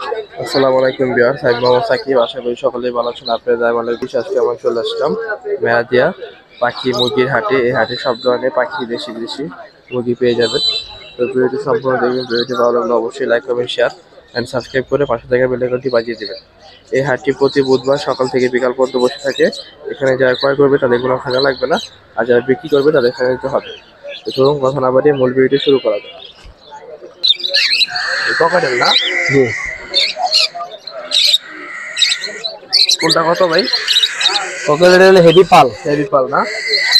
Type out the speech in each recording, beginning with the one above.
আসসালামু আলাইকুম ভিউয়ার্স, আমি মোহাম্মদ সাকিব। আশা করি সকলেই ভালো আছেন। আপনাদের দয়ামালের বিশ্বাস আজকে আমরা চলে আসলাম মেরাদিয়া পাখি মুরগির হাটে। এই হাটে সব ধরনের পাখি দেশি বিদেশি মুরগি পেয়ে যাবেন। তো ভিডিওটি সম্পূর্ণ দেখবেন। ভিডিওটি ভালো লাগলে অবশ্যই like comment share and subscribe করে পাশে থাকা বেল আইকনটি বাজিয়ে দেবেন। এই হাটটি প্রতি বুধবার সকাল থেকে বিকাল পর্যন্ত বসে থাকে। এখানে যারা ক্রয় করবে তাদের কোনো খাজা লাগবে না, আর যারা বিক্রি করবে তাদের খাজা দিতে হবে। তো চলুন কথা না বাড়িয়ে মূল ভিডিওটি শুরু করা যায়। ককাটেল না? জি। কোনটা কত ভাই? ককাটেল হলো হেভি পাল। হেভি পাল না?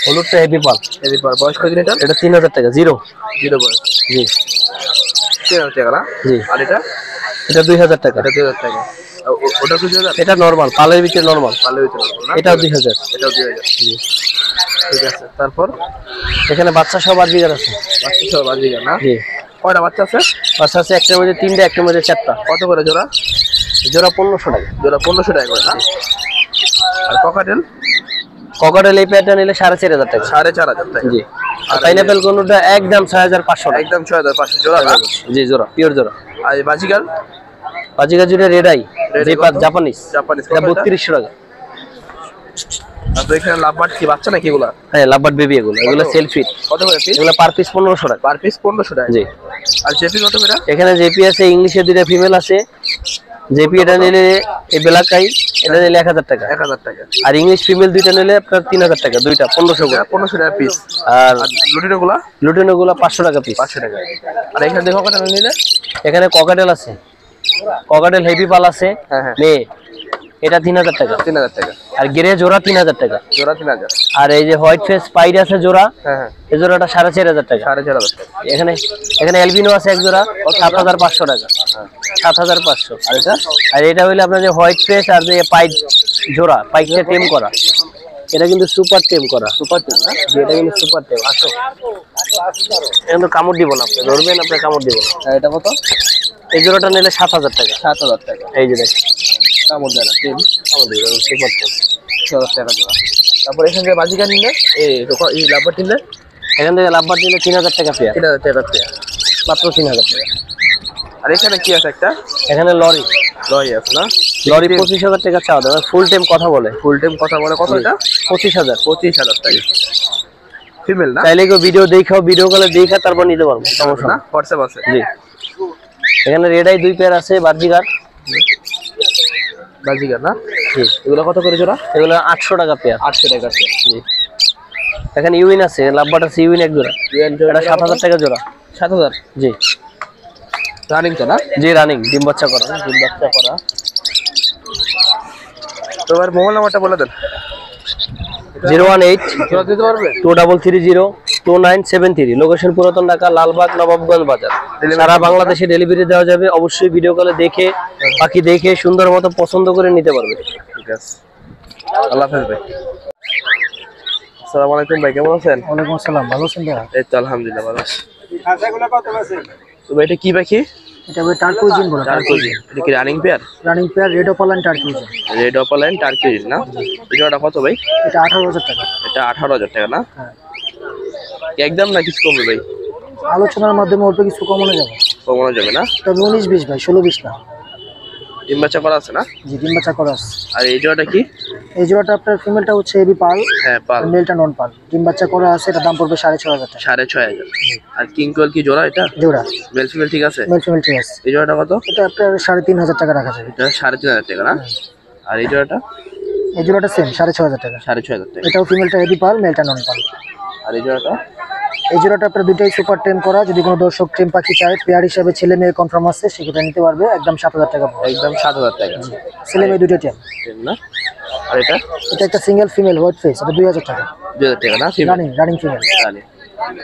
হলুদটা হেভি পাল। হেভি পাল। বয়স কত দিন এটা? এটা 3000 টাকা। জিরো বয়স। জি। 3000 টাকা না? জি। আর এটা? এটা 2000 টাকা। এটা 2000 টাকা। ওটা 2000? এটা নরমাল, পালের ভিতরে নরমাল। পালের ভিতরে না? এটাও 2000। এটাও 2000। জি। ঠিক আছে। তারপর এখানে বাচ্চা সব বাজিগার আছে। বাচ্চা সব বাজিগার না? জি। কয়টা বাচ্চা আছে? বাচ্চা আছে একটার মধ্যে 3টা, একটার মধ্যে 4টা। কত করে জোড়া? জোড়া 1500 টাকা। জোড়া 1500 টাকা করে না? আর ককাটেল? ককাটেল এই পেয়ারটা নিলে 4500 টাকা। 4500 টাকা। জি। আর পাইনাপেল কোনটা একদম 6500 টাকা। একদম 6500 জোড়া না? জি, জোড়া পিওর জোড়া। আর এই বাজিগার? বাজিগার জোড়া রেডাই, জাপানিজ। জাপানিজ এটা 3200 টাকা। আর তো এখানে লাভবার্ড কি বাচ্চা নাকি এগুলা? হ্যাঁ, লাভবার্ড বেবি এগুলো সেলফি। কত করে পিস? এগুলো পার পিস 1500 টাকা। পার পিস 1500 টাকা। জি। আর জেপি কত করে? এখানে জেপি আছে, ইংলিশে দুইটা ফিমেল আছে। জেপি এটা নিলে এই বেলাকাই এটা নিলে 1000 টাকা। 1000 টাকা। আর ইংলিশ ফিমেল দুইটা নিলে আপনার 3000 টাকা। দুইটা 1500 করে। 1500 টাকা পিস। আর লুটিনোগুলা? লুটিনোগুলো 500 টাকা পিস। 500 টাকা। আর এখানে দেখো কত নিলে? এখানে ককাটেল আছে, ককাটেল হেভি পাল আছে। হ্যাঁ হ্যাঁ। মেয়ে এটা 3000 টাকা। 3000 টাকা। আর গ্রে জোড়া 3000 টাকা। জোড়া 3000। আর এই যে হোয়াইট ফেস পাইড আছে জোড়া, হ্যাঁ হ্যাঁ। এই জোড়াটা 4500 টাকা। 4500 টাকা। এখানে এলবিনো আছে এক জোড়া 7500 টাকা। 7500। আর এটা হইলে আপনার যে হোয়াইট ফেস আর যে পাইড জোড়া, পাইডটা টেম করা, এটা কিন্তু সুপার টেম করা। সুপার টেম না? এটা কিন্তু সুপার টেম। আসো, কিন্তু কামড় দিব না, আপনি ধরবেন, আপনি কামড় দিব না। এটা কত? এই জোড়াটা নিলে 7000 টাকা। 7000 টাকা। এই যে দেখেন কামড় দেয় না? টেম কামড় দিব, সুপার টেম। 6000 টাকা জোড়া। তারপর এখান থেকে বাজিকার নিলে এই লাভবার্ড নিলে? এখান থেকে লাভবার্ড নিলে 3000 টাকা পেয়ার। 3000 টাকা পেয়ার। মাত্র 3000 টাকা। আর এখানে কি আছে একটা? এখানে লরি আছে না? লরি 25000 টাকা চাওয়া দাম। ফুল টাইম কথা বলে। ফুল টাইম কথা বলে। কত এটা? 25000। 25000 টাকা। ফিমেল না? চাইলে কেউ ভিডিও কলে দেখা তারপর নিতে পারবো, সমস্যা না? না। হোয়াটসঅ্যাপ আছে? জি। এখানে রেডাই 2 পেয়ার আছে, বাজিগার। বাজিগার না? জি। এগুলো কত করে জোড়া? এগুলো 800 টাকা পেয়ার। 800 টাকা আছে। জি। এখানে ইউইন আছে, লাভবার্ড আছে, ইউইন এক জোড়া। এটা 7000 টাকা জোড়া। 7000? জি। রানিং তো না? জি, রানিং, ডিম বাচ্চা করা। তো এবার মোবাইল নাম্বারটা বলে দেন। 018 জোড়া দিতে পারবে? 23302973। লোকেশন পুরাতন ঢাকা, লালবাগ, নবাবগঞ্জ বাজার। সারা বাংলাদেশে ডেলিভারি দেওয়া যাবে। অবশ্যই ভিডিও কলে দেখে, পাখি দেখে সুন্দর মতো পছন্দ করে নিতে পারবে। ঠিক আছে, আল্লাহ হাফেজ ভাই। আসসালামু আলাইকুম ভাই, কেমন আছেন? ওয়ালাইকুম আসসালাম, ভালো আছেন ভাই? এই তো আলহামদুলিল্লাহ ভালো আছি। তো ভাই এটা কি পাখি? এটা ভাই টার্কুইজিন বলে। টার্কুইজিন। এটা কি running pair? Running pair red opaline turquoisine. Red opaline turquoisine না? এটা কত ভাই? এটা 18000 টাকা। এটা 18000 টাকা না? হ্যাঁ। একদম না কিছু কমবে ভাই? আলোচনার মাধ্যমে অল্প কিছু কমানো যাবে। কমানো যাবে না? তবে 19-20 ভাই, 16-20 না। ডিম বাচ্চা করা আছে না? জি, ডিম বাচ্চা করা আছে। আর এই জোড়াটা কি? এই জোড়াটা আপনার ফিমেলটা হচ্ছে হেভি পাল। হ্যাঁ পাল। মেলটা নন পাল। ডিম বাচ্চা করা আছে, এটা দাম পড়বে 6500 টাকা। 6500। আর কিং কোয়েল কি জোড়া এটা? জোড়া। মেল ফিমেল ঠিক আছে? মেল ফিমেল ঠিক আছে। এই জোড়াটা কত? এটা আপনার 3500 টাকা রাখা যাবে। এটা 3500 টাকা না? আর এই জোড়াটা? এই জোড়াটা সেম 6500 টাকা। 6500 টাকা। এটাও ফিমেলটা হেভি পাল, মেলটা নন পাল। আর এই জোড়াটা? এই জোড়াটা আপনার দুটোই সুপার টেম করা। যদি কোনো দর্শক টেম পাখি চায়, পেয়ার হিসাবে ছেলে মেয়ে কনফার্ম আছে, সেক্ষেত্রে নিতে পারবে। একদম 7000 টাকা। একদম 7000 টাকা। ছেলে মেয়ে দুটো টেম না? আর এটা? এটা একটা সিঙ্গেল ফিমেল হোয়াইট ফেস, এটা 2000 টাকা। 2000 টাকা না? Running female.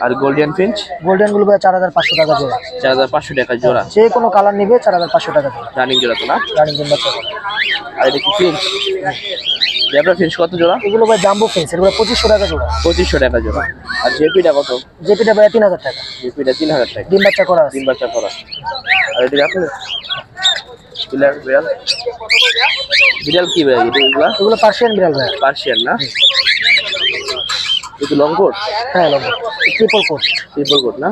আর গোল্ডেন ফিঞ্চ? গোল্ডেন গুলো ভাই 4500 টাকা জোড়া। 4500 টাকা জোড়া। যে কোনো কালার নিবে 4500 টাকা জোড়া। রানিং জোড়া তো না? রানিং ডিম বাচ্চা করা। আর এটা কি ফিঞ্চ? জেব্রা ফিঞ্চ কত জোড়া? এগুলো ভাই জাম্বো ফেস, এগুলো 2500 টাকা জোড়া। 2500 টাকা জোড়া। আর জেপিটা কত? জেপিটা ভাই 3000 টাকা। জেপিটা 3000 টাকা। ডিম বাচ্চা করা আছে। ডিম বাচ্চা করা। আর এটা আপনি বিড়াল? বিড়াল কি ভাই এগুলো পার্সিয়ান বিড়াল ভাই। পার্সিয়ান না? একটু লং কোট? হ্যাঁ, long triple coat. Triple coat না?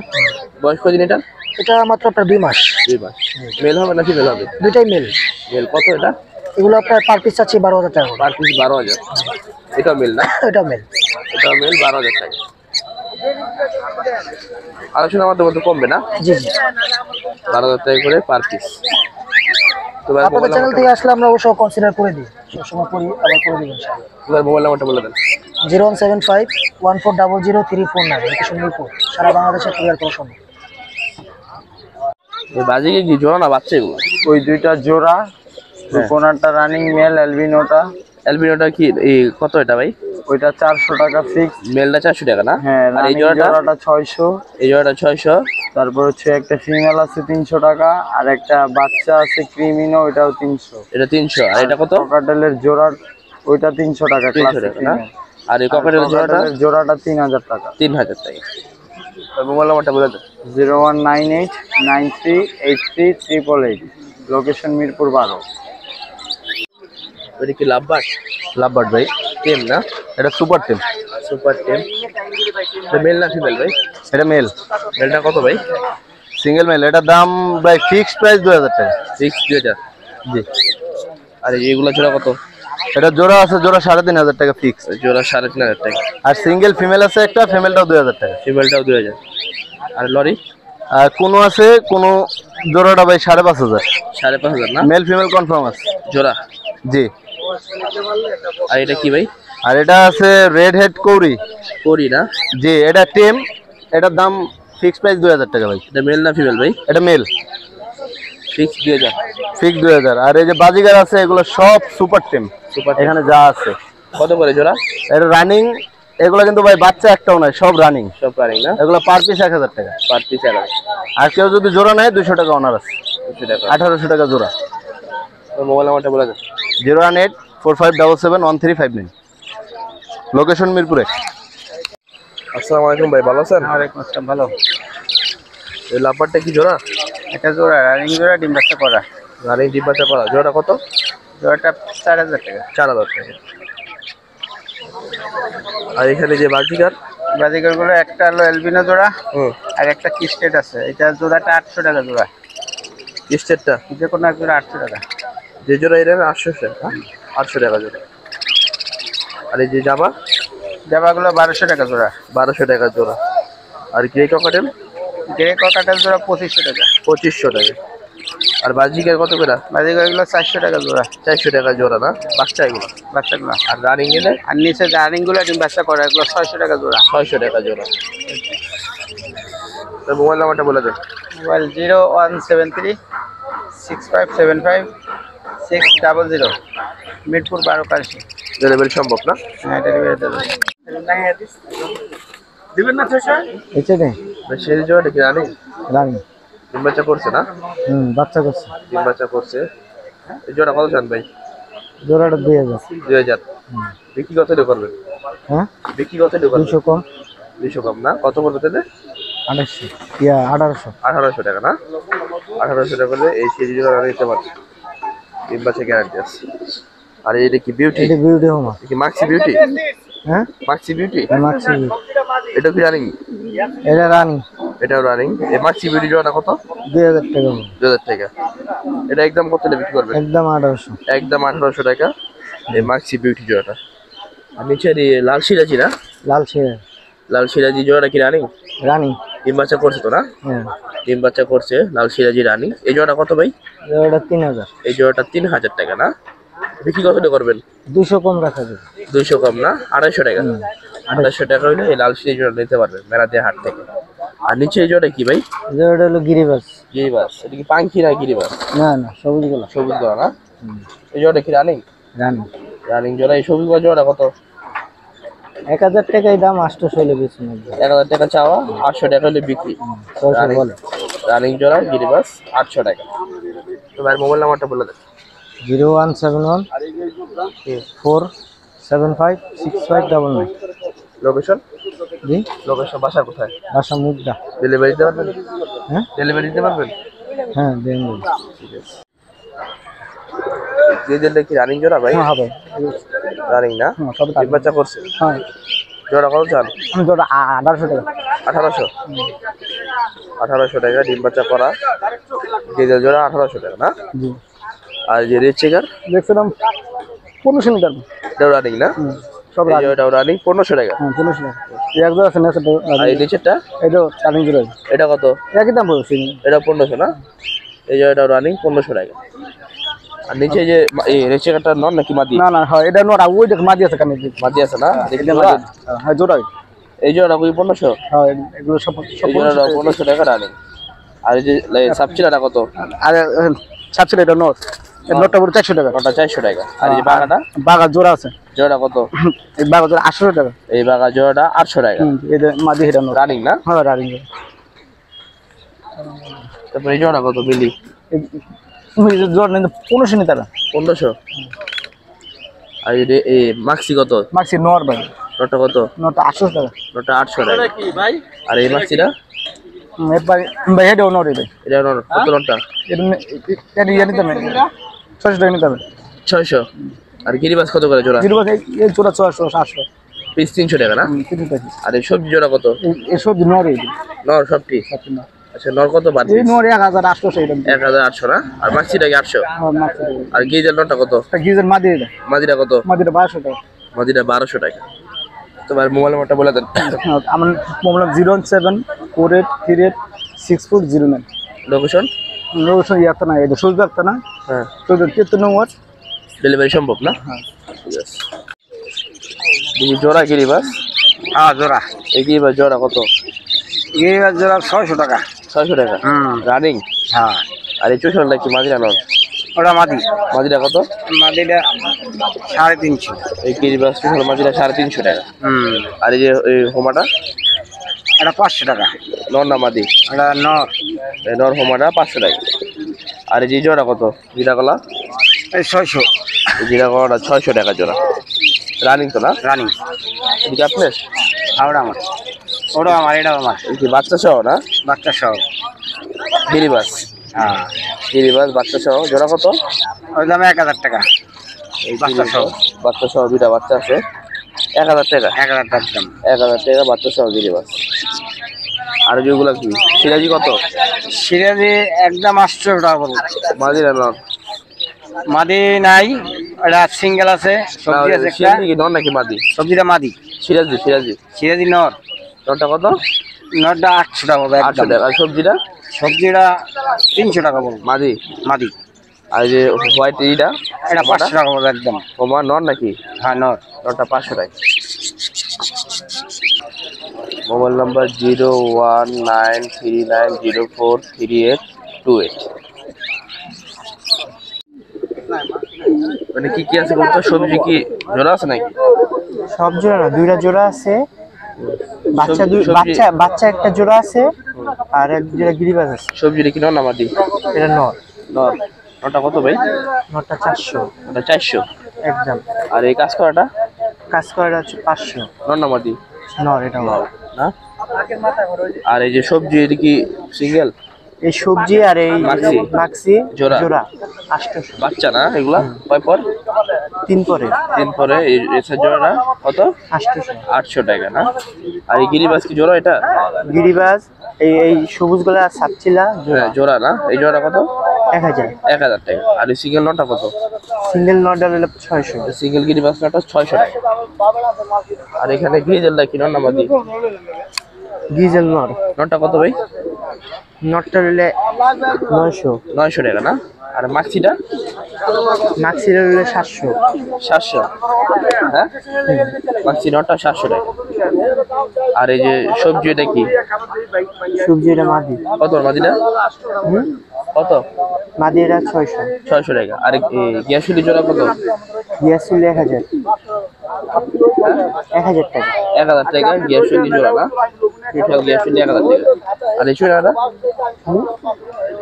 বয়স কদিন এটা? এটা মাত্র আপনার 2 মাস। 2 মাস। মেল হবে না ফিমেল হবে? দুইটাই মেল। মেল কত এটা? এগুলো আপনার পার পিস চাচ্ছি 12,000 টাকা। Per piece 12,000। এটা মেল না? এটা মেল। এটা মেল 12,000 টাকা। আলোচনার মাধ্যমে কমবে না? জি জি। 12,000 টাকা করে পার পিস। তো ভাই আপনাদের চ্যানেল থেকে আসলে আমরা অবশ্য কনসিডার করে দিই, সবসময় করি, আবার করে দিব ইনশাআল্লাহ। তোমার মোবাইল নাম্বারটা বলে দেন। 017514000349 লোকেশন মিরপুর, সারা বাংলাদেশে কুরিয়ার করা সম্ভব। এই বাজিকে কি জোড়া না বাচ্চা এগুলো? ওই দুইটা জোড়া, কোনারটা রানিং মেল, অ্যালবিনোটা। অ্যালবিনোটা কি এই কত এটা ভাই? ওইটা 400 টাকা ফিক্স। মেলটা 400 টাকা না? হ্যাঁ, আর এই জোড়াটা জোড়াটা 600। এই জোড়াটা 600। তারপর হচ্ছে একটা ফিমেল আছে 300 টাকা, আর একটা বাচ্চা আছে ক্রিমিনো, ওইটাও 300। এটা 300। আর এটা কত? ককাটেলের জোড়ার ওইটা 300 টাকা, 300 টাকা না? আর এই ককাটেলের জোড়াটা 3000 টাকা। 3000 টাকা। মোবাইল নাম্বারটা বলে দেন। 019893838888। লোকেশন মিরপুর 12। এটা কি লাভবার্ড? লাভবার্ড ভাই, টেম না? এটা সুপার টেম। সুপার টেম। এটা মেল না ফিমেল ভাই? এটা মেল। মেলটা কত ভাই? Single male. এটার দাম ভাই ফিক্সড প্রাইস 2000 টাকা। 2000। জি। আর এইগুলা জোড়া কত? এটা জোড়া আছে, জোড়া 3500 টাকা ফিক্স। জোড়া 3500 টাকা। আর সিঙ্গেল ফিমেল আছে একটা, ফিমেলটাও 2000 টাকা। ফিমেলটাও 2000। আর লরি? আর কোনো আছে, কোনো জোড়াটা ভাই 5500। 5500 না? মেল ফিমেল কনফার্ম আছে জোড়া? জি। আর এটা কি ভাই? আর এটা আছে রেড হেড কৌরি। করি না? জি, এটা টেম। এটার দাম ফিক্স প্রাইস 2000 টাকা ভাই। এটা মেল না ফিমেল ভাই? এটা মেল। ফিক্স 2000। ফিক্স 2000। আর এই যে বাজিগার আছে, এগুলো সব সুপার টেম। সুপার এখানে যা আছে। কত করে জোড়া? এটা রানিং। এগুলো কিন্তু ভাই বাচ্চা একটাও নাই, সব রানিং। সব রানিং না? এগুলো পার পিস 1000 টাকা। Per piece 1000। আর কেউ যদি জোড়া নেয় 200 টাকা অনার আছে। 200 টাকা। 1800 টাকা জোড়া। মোবাইল নাম্বারটা বলে দেন। 01845771359। লোকেশন মিরপুরে। আসসালামু আলাইকুম ভাই, ভালো আছেন? ওয়ালাইকুম আসসালাম, ভালো। এই লাভবারটা কি জোড়া? এটা জোড়া, রানিং জোড়া, ডিম বাচ্চা করা। রানিং ডিম বাচ্চা করা। জোড়া কত? জোড়াটা 4000 টাকা। 4000 টাকা। আর এখানে যে বাজিকার? বাজিগারগুলো একটা হলো অ্যালবিনো জোড়া, আর একটা কিস্টেট আছে। এটা জোড়াটা 800 টাকা জোড়া। কিস্টেটটা? যে কোনো এক জোড়া 800 টাকা। যে জোড়া এটা 800 টাকা। 800 টাকা জোড়া। আর এই যে জামা? জামাগুলো 1200 টাকা জোড়া। 1200 টাকা জোড়া। আর গ্রে ককাটেল? গ্রে ককাটেল জোড়া 2500 টাকা। 2500 টাকা। আর বাজিকার কত করে? বাজিগারগুলো 400 টাকা জোড়া। 400 টাকা জোড়া না? বাচ্চা এগুলো? বাচ্চাগুলো। আর রানিং এলে? আর নিচে রানিংগুলো ডিম বাচ্চা করা, এগুলো 600 টাকা জোড়া। 600 টাকা জোড়া। তো মোবাইল নাম্বারটা বলে দেন। মোবাইল 01736575600। মিরপুর 12 কাশি। ডেলিভারি সম্ভব না? হ্যাঁ, ডেলিভারি দেবো। দিবেন না 600? এসে নেই সেই জোড়াটা কি রানিং? রানি। ডিম বাচ্চা করছে না? বাচ্চা করছে। ডিম বাচ্চা করছে। এই জোড়া কত চান ভাই? জোড়াটা 2000। 2000। বিক্রি কত দিয়ে করবেন? হ্যাঁ, বিক্রি কত দিয়ে করবেন? 200 কম। 200 কম না? কত করবে তাহলে? 1800। 1800। 1800 টাকা না? 1800 টাকা করলে এই সেই জোড়া নিতে পারবে। ডিম বাচ্চা গ্যারান্টি আছে। আর এটা কি বিউটি? এটা বিউটি হোমা। কি মাক্সি বিউটি? হ্যাঁ, মাক্সি বিউটি? মাক্সি। এটা কি রানিং? এটা রানি। এটাও রানিং। এই মাক্সি বিউটি জোড়াটা কত? 2000 টাকা। 2000 টাকা। এটা একদম কত দিয়ে বিক্রি করবেন? একদম 1800। একদম 1800 টাকা এই মাক্সি বিউটি জোড়াটা। আর নিচে এই লাল সিরাজি না? লাল ছেড়ে। লাল সিরাজি জোড়াটা কি রানিং? রানি। ডিম বাচ্চা করছে তো না? হ্যাঁ, ডিম বাচ্চা করছে। লাল সিরাজি রানিং। এই জোড়াটা কত ভাই? জোড়াটা 3000। এই জোড়াটা 3000 টাকা না? বিক্রি কত দিয়ে করবেন? 200 কম রাখা যাবে। 200 কম না? 250 টাকা। 250 টাকা হইলে এই লাল সিরাজি জোড়া নিতে পারবেন মেরাদিয়া হাট থেকে। আর নিচে এই জোড়াটা কি ভাই? জোড়াটা হলো গিরিবাস। গিরিবাস। এটা কি পাঙ্খি না গিরিবাস? না না, সবুজ গোলা। সবুজ জোড়া না? এই জোড়াটা কি রানিং? রানি। রানিং জোড়া। এই সবুজ জোড়া কত? 1000 টাকায় দাম, 800 হলে বেশি নেবে। 1000 টাকা চাওয়া, 800 টাকা হলে বিক্রি। 600 বলে। রানিং জোড়া গিরিবাস 800 টাকা। তো ভাই মোবাইল নাম্বারটা বলে দেন। 0171 4756599। লোকেশন? জি, লোকেশন বাসা কোথায়? বাসা মুগদা। ডেলিভারি দিতে পারবেন? হ্যাঁ, ডেলিভারি দিতে পারবেন? হ্যাঁ দেন। ঠিক আছে। যে কি রানিং জোড়া ভাই? হ্যাঁ হবে। রানিং না? হ্যাঁ, সব ডিম বাচ্চা করছে। হ্যাঁ, জোড়া কত চান? আমি জোড়া 1800 টাকা। 1800। 1800 টাকা ডিম বাচ্চা করা গিজেল জোড়া 1800 টাকা না? জি আর এই যে রেড চেকার দেখছিলাম 1500 মিটার এটাও রানিং না? সব এই যে এটাও রানিং 1500 টাকা। 1500 টাকা এই এক জোড়া আছে না সেটা আর এই নিচেরটা এটা রানিং জোড়া এটা কত? একই দাম পড়ছে এটা 1500 না? এই যে এটাও রানিং 1500 টাকা। আর নিচে যে এই রেড চেকারটা নন নাকি মাদি? না না হয় এটা নোরা ওই দেখ মাদি আছে কানে মাদি আছে না? এটা মাদি হ্যাঁ জোড়া এই জোড়া কই 1500? হ্যাঁ এগুলো সব এই জোড়া 1500 টাকা রানিং। আর এই যে সাবচিলাটা কত? আর সাবসিডি এটা নোট এই নোটটা পুরো 400 টাকা ওটা 400 টাকা। আর এই যে বাগাটা বাগা জোড়া আছে জোড়া কত? এই বাগা জোড়া 800 টাকা এই বাগা জোড়াটা 800 টাকা এটা মাদি এটা নোট রানিং না? হ্যাঁ রানিং তারপর এই জোড়া কত মিলি? এই জোড়া নিতে 1500 নিতে 1500। আর এই মাক্সি কত? মাক্সি নর ভাই নটা কত? নোটটা 800 টাকা নটা 800 টাকা। আর এই মাক্সিটা এরপর ভাই এটা নর এটা এটা কত নটা? এটা ইয়ে নিতে হবে 600 টাকা নিতে হবে 600। আর গিরিবাস কত করে জোড়া? জিরো এই জোড়া 600 700 পিস 300 টাকা না? কিন্তু টাকা আর এই সবজি জোড়া কত? এই সব নর এই নর সবটি? আচ্ছা নর কত বাদ? এই নর 1800 এটা 1800 না? আর মাক্সিটা কি 800? হ্যাঁ মাক্সি আর গিজেল নটা কত? গিজার মাদি এটা মাদিটা কত? মাদিটা 1200 টাকা মাদিটা 1200 টাকা। তোমার মোবাইল নাম্বারটা বলে দেন। আমার মোবাইল 01748386409 লোকেশন? লোকেশন ইয়াতে না এটা সুজ রাখতে না হ্যাঁ তো 73 নম্বর ডেলিভারি সম্ভব না? হ্যাঁ ঠিক আছে। এই জোড়া গিরিবাস হ্যাঁ জোড়া এই গিরিবাস জোড়া কত? এই জোড়া 600 টাকা 600 টাকা রানিং। হ্যাঁ আর এই চুষারটা কি মাদিরা নর? ওটা মাদি মাদিরা কত? মাদিটা 350 এই গিরিবাস চুষার মাদিরা 350 টাকা। আর এই যে এই হোমাটা এটা 500 টাকা নর না মাদি? এটা নর এই নর হোমাটা 500 টাকা। আর এই যে জোড়া কত? জিরা কলা এই 600 এই জিরা কলাটা 600 টাকা জোড়া রানিং তো না? রানিং এদিকে আপনার ওটা আমার ওটা আমার এটা আমার এই কি বাচ্চা সহ না? বাচ্চা সহ গিরিবাস হ্যাঁ গিরিবাস বাচ্চা সহ জোড়া কত? ওই দামে 1000 টাকা এই বাচ্চা সহ। বাচ্চা সহ দুইটা বাচ্চা আছে 1000 টাকা। 1000 টাকা দাম 1000 টাকা বাচ্চা সহ গিরিবাস। আর যেগুলো কি সিরাজি কত? সিরাজি একদম 800 টাকা পড়বে মাদিরা নর? মাদি নাই এটা সিঙ্গেল আছে সবজি আছে একটা সিরাজি কি নর নাকি মাদি? সবজিটা মাদি সিরাজি সিরাজি সিরাজি নর নরটা কত? নরটা 800 টাকা পড়বে 800 একদম টাকা। আর সবজিটা সবজিটা 300 টাকা পড়বে মাদি? মাদি আর যে হোয়াইট এইটা এটা 500 টাকা পড়বে একদম হোমা নর নাকি? হ্যাঁ নর নরটা 500 টাকা। Mobile number 01939043828। মানে কি কি আছে বলতো? সবজি কি জোড়া আছে নাকি? সব জোড়া না দুইটা জোড়া আছে বাচ্চা বাচ্চা একটা জোড়া আছে আর এক জোড়া গিরিবাজ আছে সবজিটা কি নর না মাদি? এটা নর নর। নরটা কত ভাই? নরটা 400 ওটা 400। একদম আর এই কাজ করাটা কাজ করাটা হচ্ছে 500 নর না মাদি? নর এটা নর না? আর এই যে সবজি এটা কি সিঙ্গেল? এই সবজি আর এই মাক্সি? মাক্সি জোড়া? জোড়া 800 বাচ্চা না এগুলা? কয় পর? 3 পরে 3 পরে। এই এসের জোড়াটা কত? 800 800 টাকা না? আর এই গিরিবাস কি জোড়া এটা? গিরিবাজ এই সবুজ গুলা সাপচিলা জোড়া হ্যাঁ জোড়া না? এই জোড়া কত? 1000 1000 টাকা। আর এই সিঙ্গেল নটটা কত? সিঙ্গেল নরটা হলো 600 সিঙ্গেল গিরিবাস নটটা 600 টাকা। আর এখানে গ্রিজেলটা কি নর না মাদি? ডিজেল নর নটটা কত ভাই? নরটা হলো 900 900 টাকা না? আর মাক্সিটা? মাক্সিটা হলো 700 700। হ্যাঁ মাক্সি নটটা 700 টাকা। আর এই যে সবজি এটা কি? সবজি এটা মাদি কত মাদিটা? কত? মাদি এটা 600 600 টাকা। আর গ্যাসুলি জোড়া কত? গ্যাস ছিল 1000 1000 টাকা 1000 টাকা গ্যাসুলি জোড়া না? টোটাল গ্যাসুলি 1000 টাকা। আর এই চুড়াটা?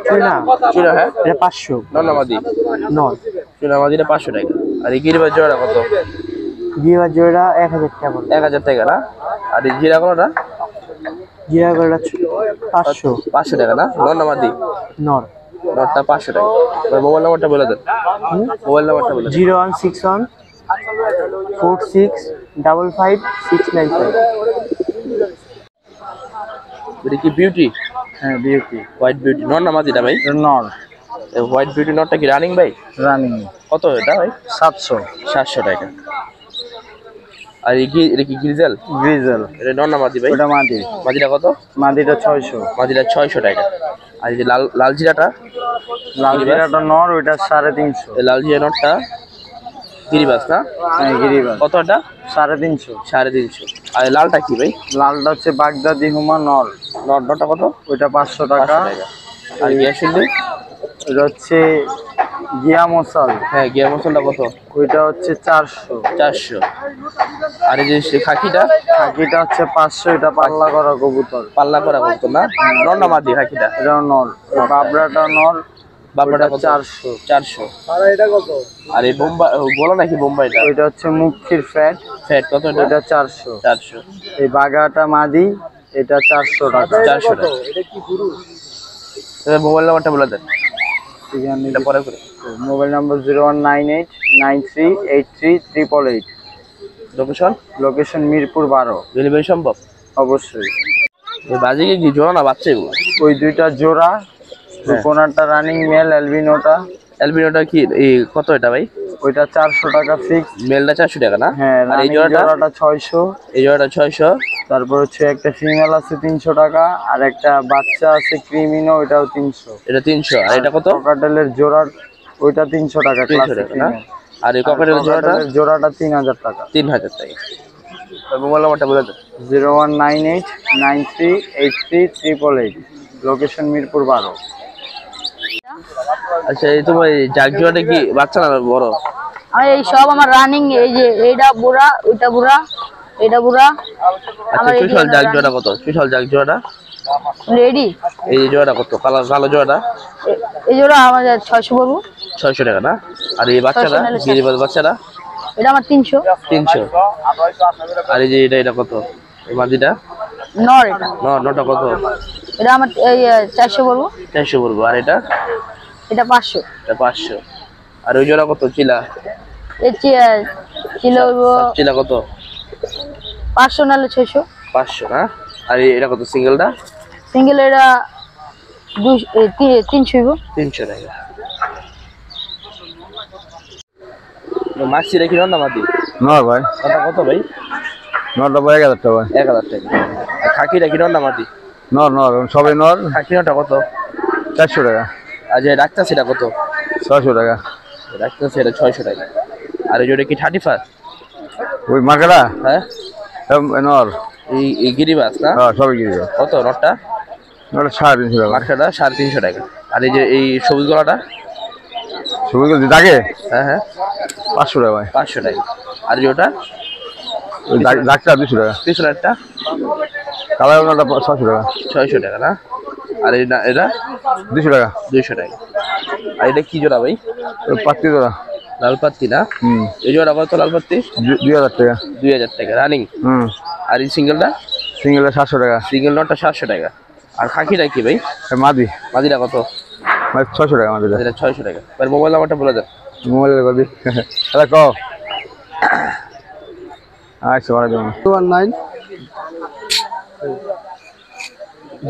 চুনা চুড়া হ্যাঁ এটা 500 নর না মাদি? নর চুড়া মাদিটা 500 টাকা। আর এই গিরিবাস জোড়া কত? জিরা জোড়া 1000 টাকা পড়বে 1000 টাকা না? আর এই জিরা কলাটা? জিরা গড়া 500 500 টাকা না? নর না মাদি? নর নরটা 500 টাকা। মোবাইল নাম্বারটা বলে দেন। মোবাইল নাম্বারটা বলে দেন। 0161 46 55 695 এটা কি বিউটি? হ্যাঁ বিউটি হোয়াইট বিউটি নর না মাদিটা ভাই? নর হোয়াইট বিউটি নরটা কি রানিং ভাই? রানিং কত এটা ভাই? 700 700 টাকা। আর এটা কি গ্রিজেল? গ্রিজেল এটা নর না মাদি ভাই? ওটা মাদি মাদিটা কত? মাদিটা 600 মাদিটা 600 টাকা। আর এই যে লাল জিরাটা? লাল জিরাটা নর ওইটা 350 এই লাল জিরা নরটা গিরিবাস না? হ্যাঁ গিরিবাস কত এটা? 350 350। আর এই লালটা কি ভাই? লালটা হচ্ছে বাগদাদি হুমা নর নরটা কত? ওইটা 500 500 টাকা টাকা। আর গ্যাসিল? এটা হচ্ছে গিয়া মশাল হ্যাঁ গিয়া মশলাটা কত? ওইটা হচ্ছে 400 400। আর এই যে খাকিটা? খাকিটা হচ্ছে 500 এটা পাল্লা করা কবুতর পাল্লা করা কত না? নর না মাদি খাকিটা? এটা নর বাবরাটা নর বাবরাটা কত? 400 400। আর এই বোম্বাই বলো নাকি বোম্বাইটা? ওইটা হচ্ছে মুখির ফ্যাট ফ্যাট কত এটা? ওইটা 400 400। এই বাগাটা মাদি এটা 400 টাকা 400 টাকা। এটা মোবাইল নাম্বারটা বলে দেন। এখানে এটা পরে করে। Mobile number 0198938388 location? Location Mirpur 12 delivery সম্ভব? অবশ্যই এই বাজিকে কি জোড়া না বাচ্চা এগুলো? ওই দুইটা জোড়া কোনারটা রানিং মেল অ্যালবিনোটা অ্যালবিনোটা কি এই কত এটা ভাই? ওইটা 400 টাকা ফিক্স মেলটা 400 টাকা না? হ্যাঁ আর এই রানিং জোড়াটা? জোড়াটা 600 এই জোড়াটা 600। তারপর হচ্ছে একটা ফিমেল আছে 300 টাকা আর একটা বাচ্চা আছে ক্রিমিনো ওইটাও 300 এটা 300। আর এটা কত? ককাটেলের জোড়া ওইটা 300 টাকা 300 টাকা না? আর এই ককাটেলের জোড়াটা? জোড়াটা 3000 টাকা 3000 টাকা। আর মোবাইল নাম্বারটা বলে দেন। 0198938388 লোকেশন মিরপুর 12 আচ্ছা এই তোমার জাগ জোড়াটা কি বাচ্চা না বড়? আর এই সব আমার রানিং এই যে এইটা বুড়া ওইটা বুড়া এটা বুড়া আচ্ছা চুষাল জাগ জোড়া কত? চুষাল জাগ জোড়াটা? রেডি এই জোড়াটা কত? কালো জোড়াটা? এই জোড়া আমাদের 600 বলবো 600 টাকা না? আর এই বাচ্চাটা 600 গিরিবাজ বাচ্চাটা? এটা আমার 300 300। আর এই যে এটা কত? এই মাদিটা? নর এটা নটা কত? এটা আমার এই 400 বলবো 400 বলবো। আর এটা? এটা 500 এটা 500। আর ওই জোড়া কত? চিলা? এই কিলো চিলা কত? 500 নালে 600 500 না? আর এটা কত সিঙ্গেলটা? সিঙ্গেল এটা 300 300 টাকা। মাছি রেখে না মাদি? নর ভাই ওটা কত ভাই? নরটা 1000 টাকা 1000 টাকা। আর খাকি রেখে না মাদি? নর সবাই নর খাকি নটা কত? 400 টাকা আর যে ডাক্তার সেটা কত? 600 টাকা ডাক্তার সেটা 600 টাকা। আর এই জোড়া কি 35? ওই মার্কেটা হ্যাঁ নর এই গিরিবাস না? হ্যাঁ সবাই গিয়ে কত নটটা? নরটা 350 টাকা মার্কেটটা 350 টাকা। আর এই যে এই সবুজ গলাটা? সবাই গেল দাগে হ্যাঁ 500 টাকা ভাই 500 টাকা। আর যে ওটা দাগটা 200 টাকা পিছনেরটা? কালার ওনাটা 600 টাকা 600 টাকা না? আর এটা 200 টাকা 200 টাকা। আর এটা কি জোড়া ভাই? পাত্তি জোড়া লাল পাত্তি না? এই জোড়া কত লাল পাত্তি? 2000 টাকা 2000 টাকা রানিং। আর এই সিঙ্গেলটা? সিঙ্গেলটা 700 টাকা সিঙ্গেল নটটা 700 টাকা। আর খাকিটা কি ভাই? মাদি মাদিটা কত? 600 টাকা আমাদের এটা 600 টাকা। আর মোবাইল নাম্বারটা বলে দেন। মোবাইলের কবি এটা কও আচ্ছা বড় দিন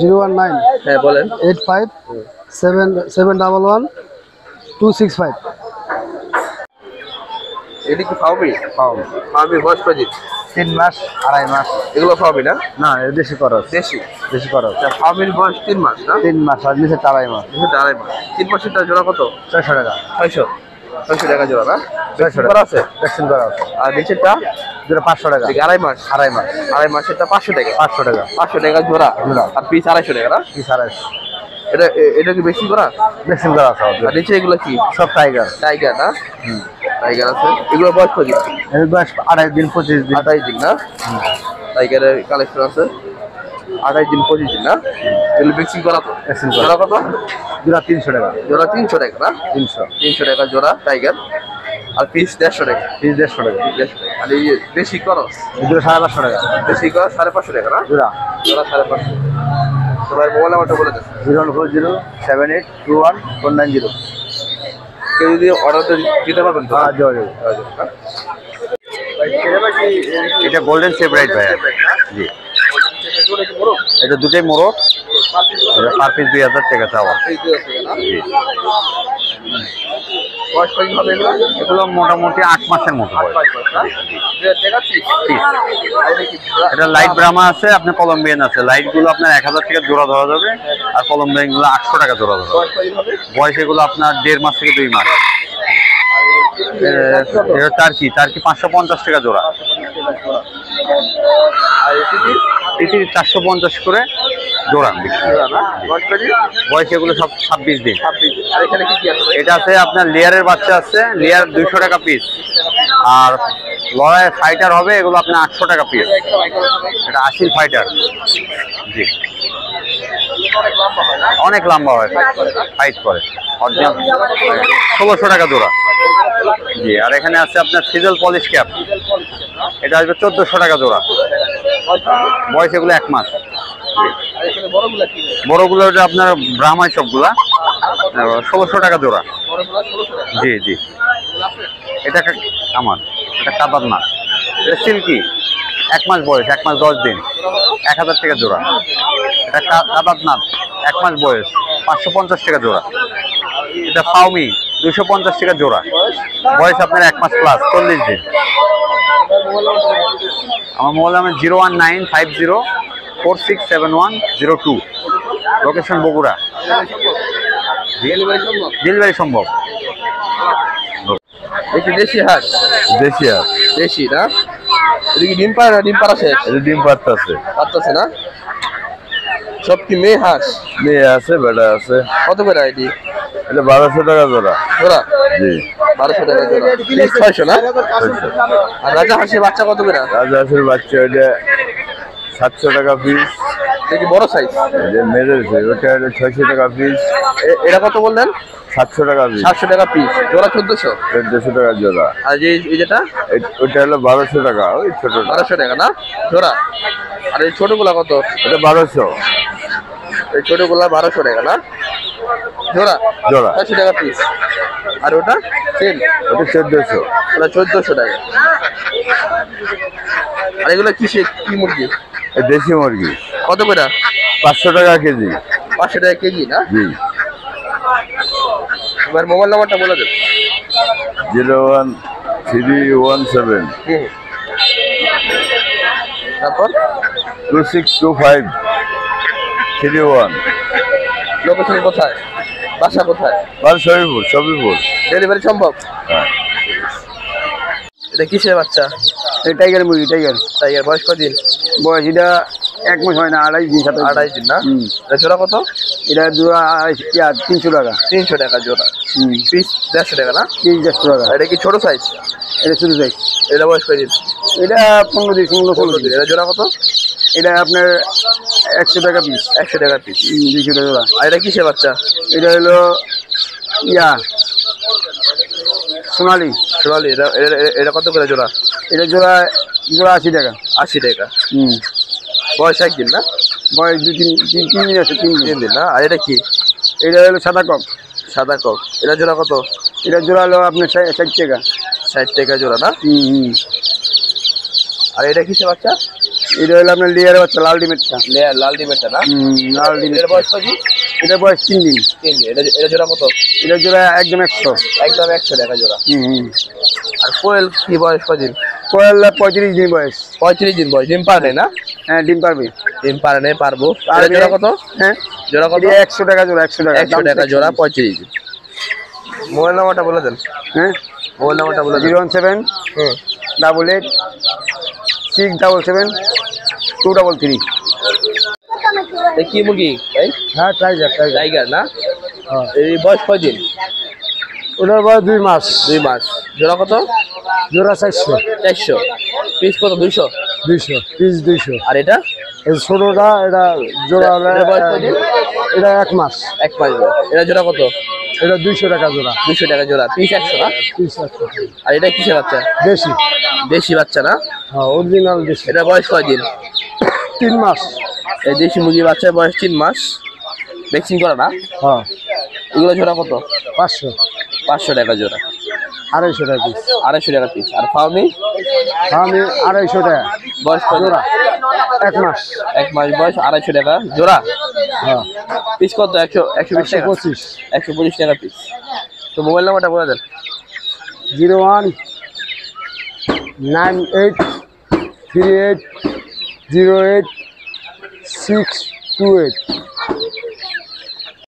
019 হ্যাঁ বলেন। 857711 265 এটা কি ফাউমি? ফাউমি বয়স কয়দিন? 3 মাস 2.5 মাস এগুলো ফাউমি না? না এর বেশি খরচ দেশি। বেশি খরচ আচ্ছা ফাউমির বয়স 3 মাস না? 3 মাস আর নিচে 2.5 মাস এটা 2.5 মাস। 3 মাসেরটা জোড়া কত? 600 টাকা 600 টাকা জোড়া না? 600 করা আছে? ভ্যাকসিন করা আছে আর নিচেরটা? যেটা 500 টাকা 2.5 মাস। 2.5 মাস 2.5 মাসেরটা 500 টাকা। 500 টাকা 500 টাকা জোড়া। আর পিস 250 টাকা না? কি সারাইশ এটা কি বেশি করা? ভ্যাকসিন করা আছে আর নিচে এগুলো কি? সব টাইগার টাইগার না? টাইগার আছে। এগুলো বয়স কয়দিন? এর বয়স 2.5 দিন 25 দিন 28 দিন না? টাইগারের কালেকশন আছে 28 দিন 25 দিন না? এগুলো ভ্যাকসিন করা তো? ভ্যাকসিন করা জোড়া কত? জোড়া 300 টাকা জোড়া 300 টাকা না? 300 টাকা জোড়া টাইগার। আর পিস 150 টাকা। পিস 150 টাকা 150 টাকা। আর এই বেশি করো? জোড়া 550 টাকা বেশি কর 550 টাকা না? জোড়া জোড়া 550। তোমার মোবাইল নাম্বারটা বলে দেন। 040782149 কেউ যদি অর্ডার দিতে পারবেন তো? জয় এটা গোল্ডেন সেপারেট ভাই জি এটা দুটোই মোরগ পার পিস 2000 টাকা চাওয়া। বয়স কয়দিন হবে এগুলো? এগুলো মোটামুটি 8 মাসের মতো বয়স। এটা লাইট ব্রাহ্মা আছে, আপনার কলম্বিয়ান আছে। লাইট গুলো আপনার 1000 টাকা জোড়া ধরা যাবে, আর কলম্বিয়ান গুলো 800 টাকা জোড়া ধরা যাবে। বয়স এগুলো আপনার 1.5 মাস থেকে 2 মাস। এটা টার্কি 550 টাকা জোড়া। তিতির 450 করে জোড়া বিক্রি। বয়স এগুলো সব 26 দিন। এটা আছে আপনার লেয়ারের বাচ্চা আছে, লেয়ার 200 টাকা পিস। আর লড়াই ফাইটার হবে, এগুলো আপনার 800 টাকা পিস। এটা 80 ফাইটার। জি, অনেক লম্বা হয়, ফাইট করে। অরিজিনাল 1600 টাকা জোড়া। জি, আর এখানে আছে আপনার সিজল পলিশ ক্যাপ, এটা আসবে 1400 টাকা জোড়া। বয়স এগুলো 1 মাস। বড়গুলো আপনার ব্রাহ্মাই সবগুলা 1600 টাকা জোড়া। জি জি, এটা আমার, এটা কাতার না, এটা সিল্কি। 1 মাস বয়স, 1 মাস 10 দিন, 1000 টাকা জোড়া। এটা কাতার না, 1 মাস বয়স, 550 টাকা জোড়া। এটা ফাউমি 250 টাকা জোড়া। বয়স আপনার 1 মাস প্লাস, 40 দিন। আমার mobile number 01950467102। Location Bogura. Delivery সম্ভব। একটি দেশি হাঁস। দেশি হাঁস। দেশি না? এটা কি ডিম পাড়ে না ডিম পাড়া শেষ? এটা ডিম পাড়তেছে। পারতেছে না? সব কি মেয়ে হাঁস? মেয়ে আছে, বেটা আছে। কত করে আইডি? এটা 1200 টাকা জোড়া। জোড়া? জি, 1200 টাকা জোড়া। 600 না? আর রাজা হাঁসের বাচ্চা কত করে? রাজা হাঁসের বাচ্চা এটা 700 টাকা পিস। এটা কি বড় সাইজ? মেয়েদের ওটা 600 টাকা পিস। এটা কত বললেন? 700 টাকা পিস। 700 টাকা পিস। জোড়া 1400? 1400 টাকা জোড়া। আর এই যেটা? ওটা হলো 1200 টাকা, ওই ছোটটা। 1200 টাকা না জোড়া? আর এই ছোটগুলা কত? এটা 1200। এই ছোটগুলা 1200 টাকা না জোড়া? জোড়া 600 টাকা পিস। আর ওটা সেম, ওটা 1400। ওটা 1400 টাকা। আর এগুলো কি মুরগি? দেশি মুরগি। কত করে? 500 টাকা কেজি। 500 টাকা কেজি না? জি। এবার মোবাইল নাম্বারটা বলে দেন। 01317 তারপর 262531। লোকেশন কোথায়? বাসা কোথায়? সবিপুর। ডেলিভারি সম্ভব? হ্যাঁ। এটা কিসের বাচ্চা? টাইগার মুরগি, টাইগার। টাইগার বয়স কদিন? বয়স এটা 1 মাস হয় না, 28 দিন। 28 দিন না? এটা জোড়া কত? এটা জোড়া 300 টাকা। 300 টাকা জোড়া। পিস 150 টাকা না? পিস 150 টাকা। এটা কি ছোট সাইজ? এটা ছোট সাইজ। এটা বয়স কদিন? এটা 15 দিন, 16 দিন। এটা জোড়া কত? এটা আপনার 100 টাকা পিস। 100 টাকা পিস। 200 টাকা জোড়া। আর এটা কিসের বাচ্চা? এটা হলো সোনালি। সোনালি। এটা কত করে জোড়া? এটা জোড়া 80 টাকা। 80 টাকা। বয়স 1 দিন না? বয়স 3 দিন আছে। 3 দিন না? আর এটা কি? এটা হলো সাদা কক। সাদা কক। এটা জোড়া কত? এটা জোড়া হলো আপনার 60 টাকা। 60 টাকা জোড়া না? আর এটা কিসের বাচ্চা? এটা হলো আপনার লেয়ারের বাচ্চা, লাল ডিমেরটা। লাল ডিমেরটা না? লাল ডিমের। বয়স কত? এটা বয়স 3 দিন। 3 দিন। এটা জোড়া কত? এটা জোড়া একদম 100। একদম 100 টাকা জোড়া। আর কোয়েল কি বয়স কদিন? কোয়েল 35 দিন বয়স। 35 দিন বয়স। ডিম পারে না? হ্যাঁ, ডিম পারবে। ডিম পারে না, পারবো। এটা জোড়া কত? হ্যাঁ, জোড়া কত? 100 টাকা জোড়া। 100 টাকা। 100 টাকা জোড়া, 35 দিন। মোবাইল নাম্বারটা বলে দেন। হ্যাঁ, মোবাইল নাম্বারটা বলে দেন। 017 88 677 233। এই কি মুরগি ভাই? হ্যাঁ, টাইগার। টাইগার না? এই বয়স কয়দিন? ওটার বয়স 2 মাস। 2 মাস। জোড়া কত? জোড়া 400। 400। পিস কত? 200? 200 পিস 200। আর এটা? এই ছোটটা, এটা জোড়া হলো এটার বয়স কয়দিন? এটা 1 মাস। 1 মাস বয়স। এটা জোড়া কত? এটা 200 টাকা জোড়া। 200 টাকা জোড়া। পিস 100 না? পিস 100। আর এটা কিসের বাচ্চা? দেশি। দেশি বাচ্চা না? হ্যাঁ, অরিজিনাল দেশি। এটা বয়স কয়দিন? 3 মাস। এই দেশি মুরগির বাচ্চার বয়স 3 মাস। ভ্যাকসিন করা না? হ্যাঁ। এগুলো জোড়া কত? 500। 500 টাকা জোড়া, 250 টাকা পিস। 250 টাকা পিস। আর ফার্মি আমি 250 টাকা বয়স কত? জোড়া, 1 মাস। 1 মাস বয়স, 250 টাকা জোড়া। হ্যাঁ, পিস কত? 120 টাকা, 125। 125 টাকা পিস। তো মোবাইল নাম্বারটা বলে দেন। 01983808 628।